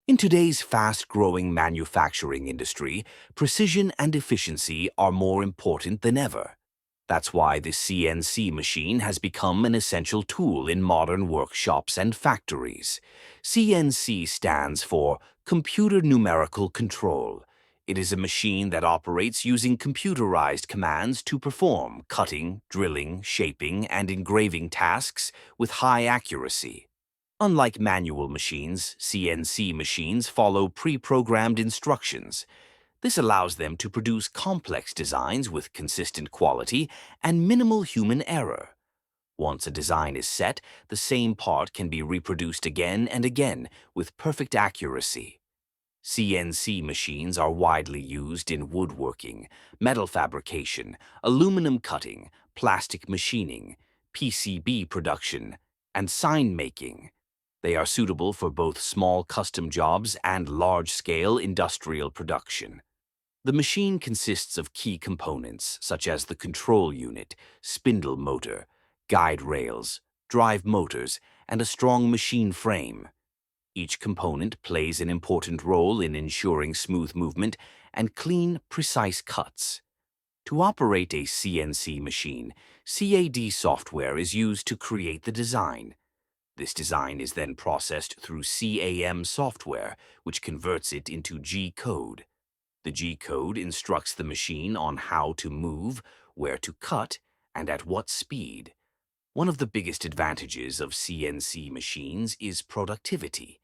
In today's fast-growing manufacturing industry, precision and efficiency are more important than ever. That's why the CNC machine has become an essential tool in modern workshops and factories. CNC stands for Computer Numerical Control. It is a machine that operates using computerized commands to perform cutting, drilling, shaping, and engraving tasks with high accuracy. Unlike manual machines, CNC machines follow pre-programmed instructions. This allows them to produce complex designs with consistent quality and minimal human error. Once a design is set, the same part can be reproduced again and again with perfect accuracy. CNC machines are widely used in woodworking, metal fabrication, aluminum cutting, plastic machining, PCB production, and sign making. They are suitable for both small custom jobs and large-scale industrial production. The machine consists of key components such as the control unit, spindle motor, guide rails, drive motors, and a strong machine frame. Each component plays an important role in ensuring smooth movement and clean, precise cuts. To operate a CNC machine, CAD software is used to create the design. This design is then processed through CAM software, which converts it into G-code. The G-code instructs the machine on how to move, where to cut, and at what speed. One of the biggest advantages of CNC machines is productivity.